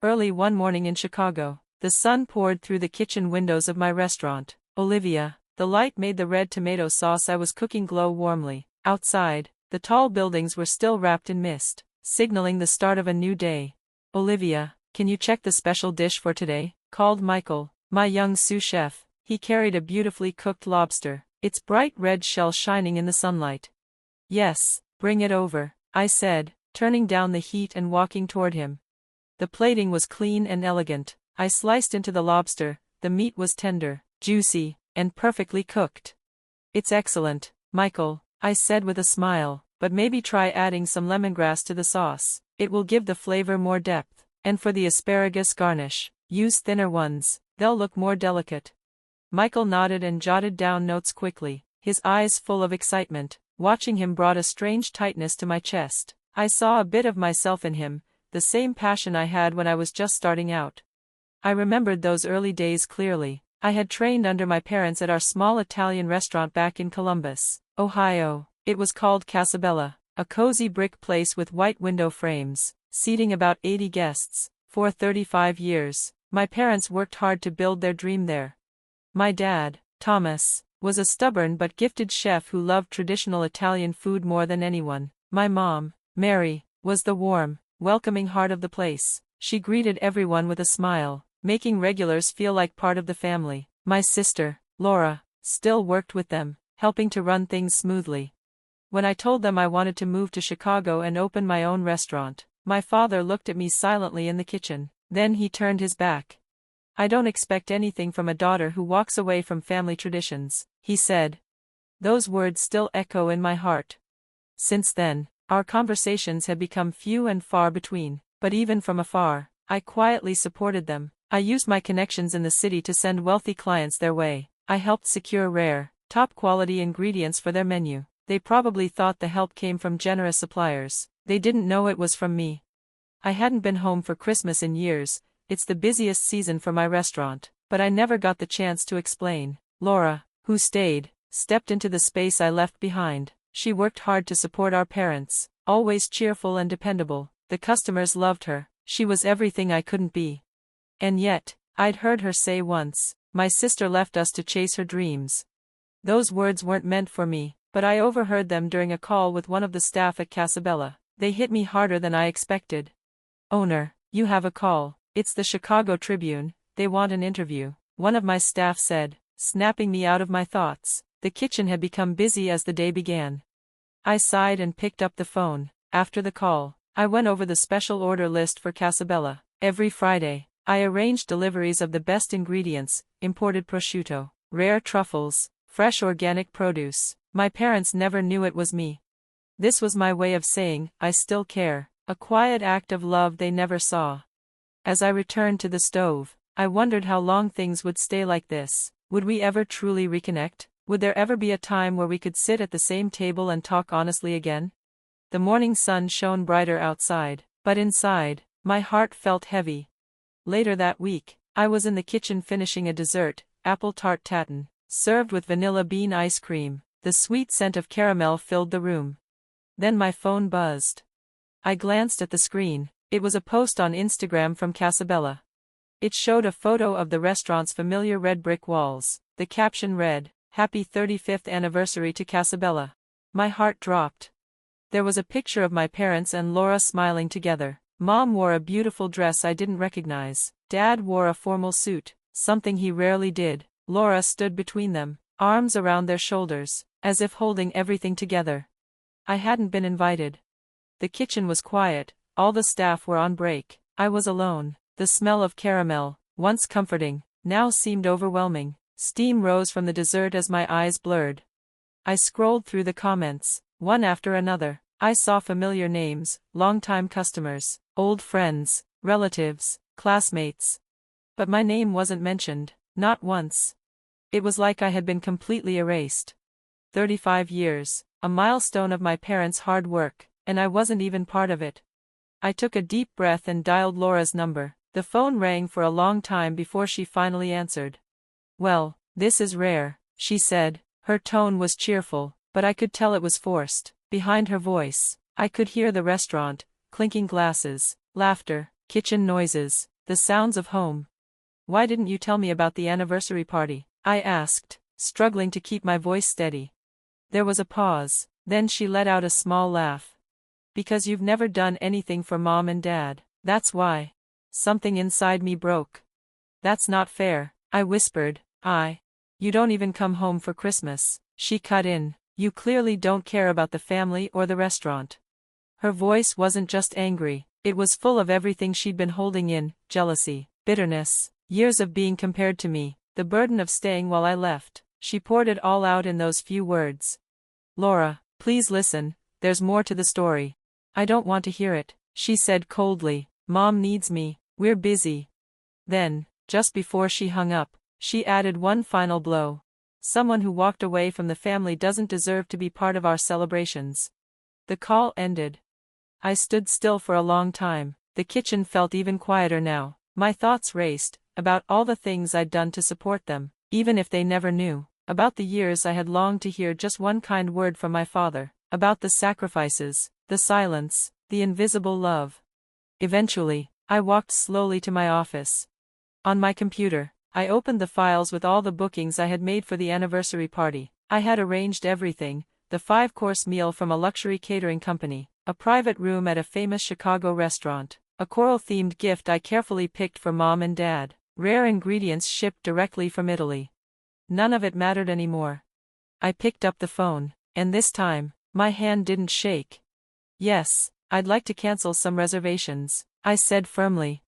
Early one morning in Chicago, the sun poured through the kitchen windows of my restaurant. Olivia, the light made the red tomato sauce I was cooking glow warmly. Outside, the tall buildings were still wrapped in mist, signaling the start of a new day. Olivia, can you check the special dish for today? Called Michael, my young sous-chef. He carried a beautifully cooked lobster, its bright red shell shining in the sunlight. Yes, bring it over, I said, turning down the heat and walking toward him. The plating was clean and elegant. I sliced into the lobster. The meat was tender, juicy, and perfectly cooked. It's excellent, Michael, I said with a smile, but maybe try adding some lemongrass to the sauce. It will give the flavor more depth. And for the asparagus garnish, use thinner ones, they'll look more delicate. Michael nodded and jotted down notes quickly, his eyes full of excitement. Watching him brought a strange tightness to my chest. I saw a bit of myself in him, the same passion I had when I was just starting out. I remembered those early days clearly. I had trained under my parents at our small Italian restaurant back in Columbus, Ohio. It was called Casabella, a cozy brick place with white window frames, seating about 80 guests. For 35 years, my parents worked hard to build their dream there. My dad, Thomas, was a stubborn but gifted chef who loved traditional Italian food more than anyone. My mom, Mary, was the warm, welcoming heart of the place. She greeted everyone with a smile, making regulars feel like part of the family. My sister, Laura, still worked with them, helping to run things smoothly. When I told them I wanted to move to Chicago and open my own restaurant, my father looked at me silently in the kitchen. Then he turned his back. I don't expect anything from a daughter who walks away from family traditions, he said. Those words still echo in my heart. Since then, our conversations had become few and far between, but even from afar, I quietly supported them. I used my connections in the city to send wealthy clients their way. I helped secure rare, top-quality ingredients for their menu. They probably thought the help came from generous suppliers. They didn't know it was from me. I hadn't been home for Christmas in years. It's the busiest season for my restaurant, but I never got the chance to explain. Laura, who stayed, stepped into the space I left behind. She worked hard to support our parents, always cheerful and dependable. The customers loved her. She was everything I couldn't be. And yet, I'd heard her say once, my sister left us to chase her dreams. Those words weren't meant for me, but I overheard them during a call with one of the staff at Casabella. They hit me harder than I expected. Owner, you have a call. It's the Chicago Tribune. They want an interview, one of my staff said, snapping me out of my thoughts. The kitchen had become busy as the day began. I sighed and picked up the phone. After the call, I went over the special order list for Casabella. Every Friday, I arranged deliveries of the best ingredients, imported prosciutto, rare truffles, fresh organic produce. My parents never knew it was me. This was my way of saying, I still care, a quiet act of love they never saw. As I returned to the stove, I wondered how long things would stay like this. Would we ever truly reconnect? Would there ever be a time where we could sit at the same table and talk honestly again? The morning sun shone brighter outside, but inside, my heart felt heavy. Later that week, I was in the kitchen finishing a dessert, apple tart tatin, served with vanilla bean ice cream. The sweet scent of caramel filled the room. Then my phone buzzed. I glanced at the screen. It was a post on Instagram from Casabella. It showed a photo of the restaurant's familiar red brick walls. The caption read, "Happy 35th anniversary to Casabella." My heart dropped. There was a picture of my parents and Laura smiling together. Mom wore a beautiful dress I didn't recognize. Dad wore a formal suit, something he rarely did. Laura stood between them, arms around their shoulders, as if holding everything together. I hadn't been invited. The kitchen was quiet, all the staff were on break. I was alone. The smell of caramel, once comforting, now seemed overwhelming. Steam rose from the dessert as my eyes blurred. I scrolled through the comments, one after another. I saw familiar names, longtime customers, old friends, relatives, classmates. But my name wasn't mentioned, not once. It was like I had been completely erased. 35 years, a milestone of my parents' hard work, and I wasn't even part of it. I took a deep breath and dialed Laura's number. The phone rang for a long time before she finally answered. "Well, this is rare," she said. Her tone was cheerful, but I could tell it was forced. Behind her voice, I could hear the restaurant, clinking glasses, laughter, Kitchen noises, the sounds of home. Why didn't you tell me about the anniversary party? I asked, struggling to keep my voice steady. There was a pause, then she let out a small laugh. Because you've never done anything for Mom and Dad, that's why. Something inside me broke. That's not fair, I whispered. You don't even come home for Christmas, she cut in. You clearly don't care about the family or the restaurant. Her voice wasn't just angry, it was full of everything she'd been holding in: jealousy, bitterness, years of being compared to me, the burden of staying while I left. She poured it all out in those few words. Laura, please listen, there's more to the story. I don't want to hear it, she said coldly. Mom needs me, we're busy. Then, just before she hung up, she added one final blow. Someone who walked away from the family doesn't deserve to be part of our celebrations. The call ended. I stood still for a long time. The kitchen felt even quieter now. My thoughts raced, about all the things I'd done to support them, even if they never knew. About the years I had longed to hear just one kind word from my father. About the sacrifices, the silence, the invisible love. Eventually, I walked slowly to my office. On my computer, I opened the files with all the bookings I had made for the anniversary party. I had arranged everything: the 5-course meal from a luxury catering company, a private room at a famous Chicago restaurant, a coral-themed gift I carefully picked for Mom and Dad, rare ingredients shipped directly from Italy. None of it mattered anymore. I picked up the phone, and this time, my hand didn't shake. Yes, I'd like to cancel some reservations, I said firmly.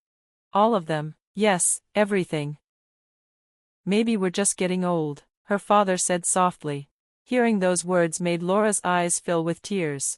All of them, yes, everything. Maybe we're just getting old, her father said softly. Hearing those words made Laura's eyes fill with tears.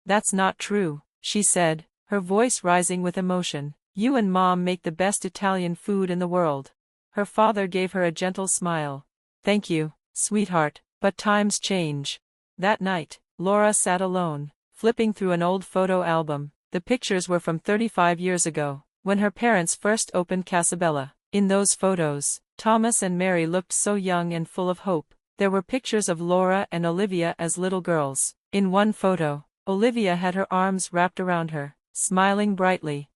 That's not true, she said, her voice rising with emotion. You and Mom make the best Italian food in the world. Her father gave her a gentle smile. Thank you, sweetheart, but times change. That night, Laura sat alone, flipping through an old photo album. The pictures were from 35 years ago, when her parents first opened Casabella. In those photos, Thomas and Mary looked so young and full of hope. There were pictures of Laura and Olivia as little girls. In one photo, Olivia had her arms wrapped around her, smiling brightly.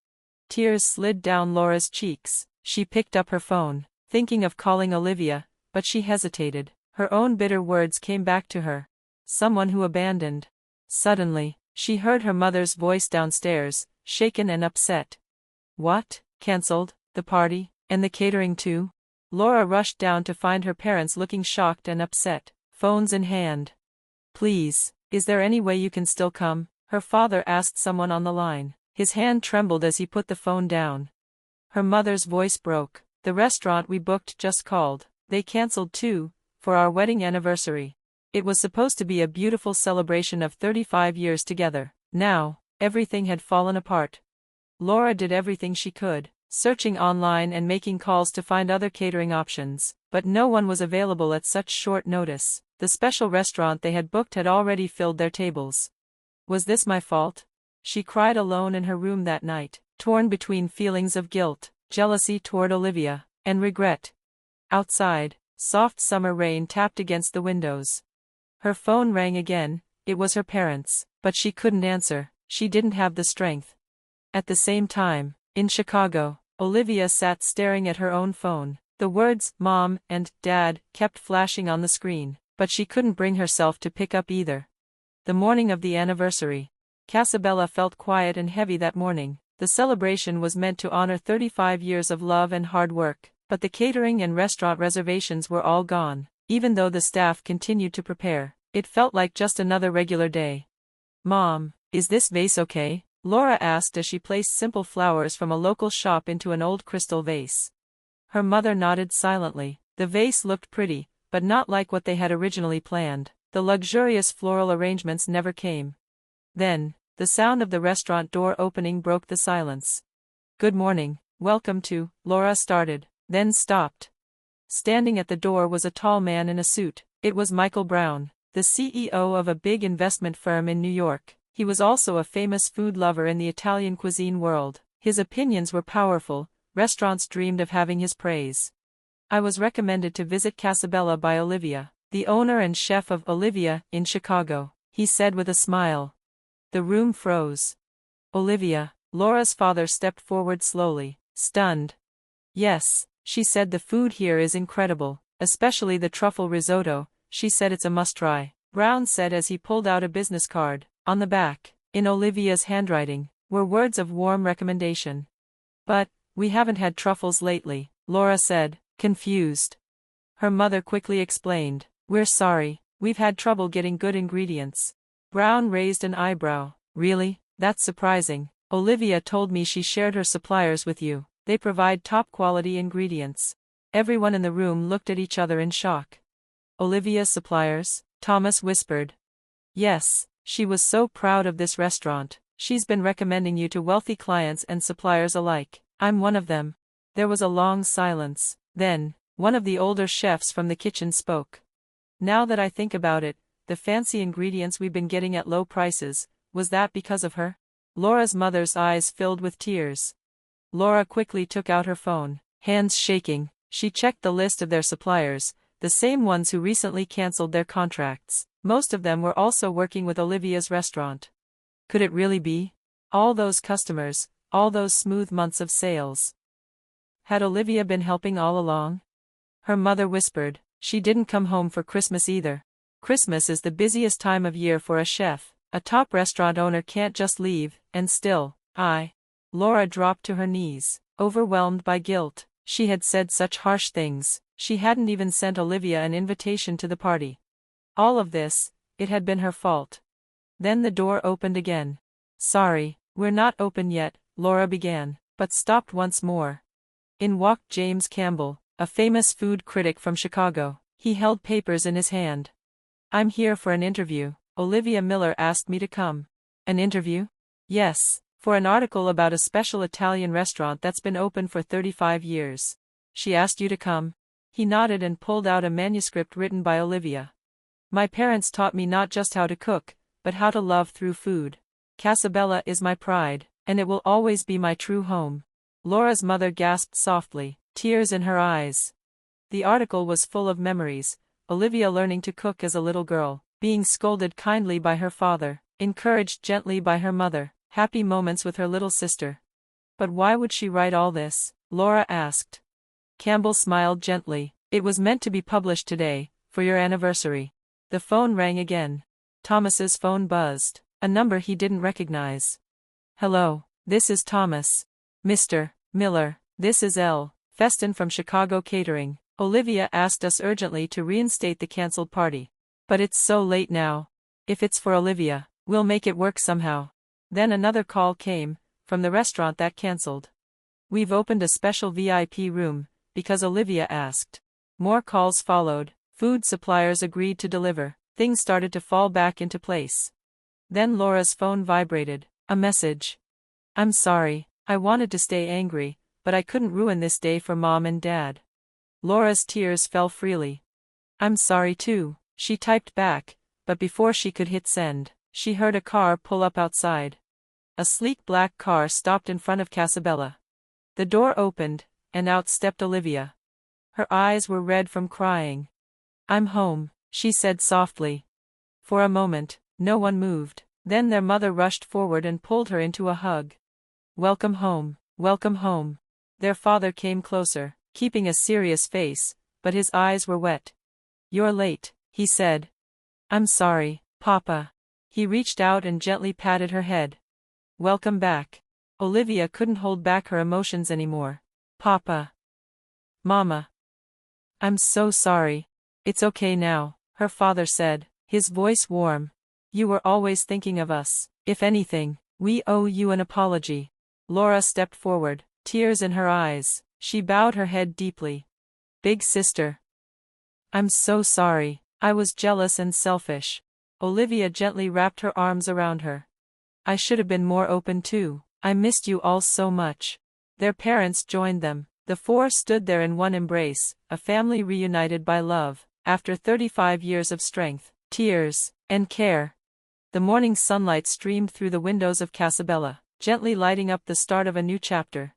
Tears slid down Laura's cheeks. She picked up her phone, thinking of calling Olivia, but she hesitated. Her own bitter words came back to her. Someone who abandoned. Suddenly, she heard her mother's voice downstairs, shaken and upset. What? Cancelled? The party? And the catering too? Laura rushed down to find her parents looking shocked and upset, phones in hand. Please, is there any way you can still come? Her father asked someone on the line. His hand trembled as he put the phone down. Her mother's voice broke. The restaurant we booked just called. They cancelled too, for our wedding anniversary. It was supposed to be a beautiful celebration of 35 years together. Now, everything had fallen apart. Laura did everything she could, searching online and making calls to find other catering options, but no one was available at such short notice. The special restaurant they had booked had already filled their tables. Was this my fault? She cried alone in her room that night, torn between feelings of guilt, jealousy toward Olivia, and regret. Outside, soft summer rain tapped against the windows. Her phone rang again. It was her parents, but she couldn't answer. She didn't have the strength. At the same time, in Chicago, Olivia sat staring at her own phone. The words, Mom and Dad, kept flashing on the screen, but she couldn't bring herself to pick up either. The morning of the anniversary. Casabella felt quiet and heavy that morning. The celebration was meant to honor 35 years of love and hard work, but the catering and restaurant reservations were all gone. Even though the staff continued to prepare, it felt like just another regular day. Mom, is this vase okay? Laura asked as she placed simple flowers from a local shop into an old crystal vase. Her mother nodded silently. The vase looked pretty, but not like what they had originally planned. The luxurious floral arrangements never came. Then, the sound of the restaurant door opening broke the silence. Good morning, welcome to, Laura started, then stopped. Standing at the door was a tall man in a suit. It was Michael Brown, the CEO of a big investment firm in New York. He was also a famous food lover in the Italian cuisine world. His opinions were powerful. Restaurants dreamed of having his praise. I was recommended to visit Casabella by Olivia, the owner and chef of Olivia in Chicago, he said with a smile. The room froze. Olivia, Laura's father stepped forward slowly, stunned. Yes, she said, the food here is incredible, especially the truffle risotto. She said it's a must-try. Brown said as he pulled out a business card. On the back, in Olivia's handwriting, were words of warm recommendation. But, we haven't had truffles lately, Laura said, confused. Her mother quickly explained, we're sorry, we've had trouble getting good ingredients. Brown raised an eyebrow. Really? That's surprising. Olivia told me she shared her suppliers with you. They provide top-quality ingredients. Everyone in the room looked at each other in shock. Olivia's suppliers? Thomas whispered. Yes, she was so proud of this restaurant. She's been recommending you to wealthy clients and suppliers alike. I'm one of them. There was a long silence. Then, one of the older chefs from the kitchen spoke. Now that I think about it, the fancy ingredients we've been getting at low prices, was that because of her? Laura's mother's eyes filled with tears. Laura quickly took out her phone. Hands shaking, she checked the list of their suppliers, the same ones who recently cancelled their contracts. Most of them were also working with Olivia's restaurant. Could it really be? All those customers, all those smooth months of sales. Had Olivia been helping all along? Her mother whispered, she didn't come home for Christmas either. Christmas is the busiest time of year for a chef. A top restaurant owner can't just leave, and still, Laura dropped to her knees, overwhelmed by guilt. She had said such harsh things. She hadn't even sent Olivia an invitation to the party. All of this, it had been her fault. Then the door opened again. Sorry, we're not open yet, Laura began, but stopped once more. In walked James Campbell, a famous food critic from Chicago. He held papers in his hand. I'm here for an interview. Olivia Miller asked me to come. An interview? Yes, for an article about a special Italian restaurant that's been open for 35 years. She asked you to come? He nodded and pulled out a manuscript written by Olivia. My parents taught me not just how to cook, but how to love through food. Casabella is my pride, and it will always be my true home. Laura's mother gasped softly, tears in her eyes. The article was full of memories, Olivia learning to cook as a little girl, being scolded kindly by her father, encouraged gently by her mother, happy moments with her little sister. But why would she write all this? Laura asked. Campbell smiled gently. It was meant to be published today, for your anniversary. The phone rang again. Thomas's phone buzzed, a number he didn't recognize. Hello, this is Thomas. Mr. Miller, this is L. Feston from Chicago Catering. Olivia asked us urgently to reinstate the cancelled party. But it's so late now. If it's for Olivia, we'll make it work somehow. Then another call came, from the restaurant that cancelled. We've opened a special VIP room, because Olivia asked. More calls followed, food suppliers agreed to deliver, things started to fall back into place. Then Laura's phone vibrated, a message. I'm sorry, I wanted to stay angry, but I couldn't ruin this day for Mom and Dad. Laura's tears fell freely. I'm sorry too, she typed back, but before she could hit send, she heard a car pull up outside. A sleek black car stopped in front of Casabella. The door opened, and out stepped Olivia. Her eyes were red from crying. I'm home, she said softly. For a moment, no one moved. Then their mother rushed forward and pulled her into a hug. Welcome home, welcome home. Their father came closer, keeping a serious face, but his eyes were wet. You're late, he said. I'm sorry, Papa. He reached out and gently patted her head. Welcome back. Olivia couldn't hold back her emotions anymore. Papa. Mama. I'm so sorry. It's okay now, her father said, his voice warm. You were always thinking of us. If anything, we owe you an apology. Laura stepped forward, tears in her eyes. She bowed her head deeply. Big sister. I'm so sorry. I was jealous and selfish. Olivia gently wrapped her arms around her. I should have been more open too. I missed you all so much. Their parents joined them. The four stood there in one embrace, a family reunited by love, after 35 years of strength, tears, and care. The morning sunlight streamed through the windows of Casabella, gently lighting up the start of a new chapter.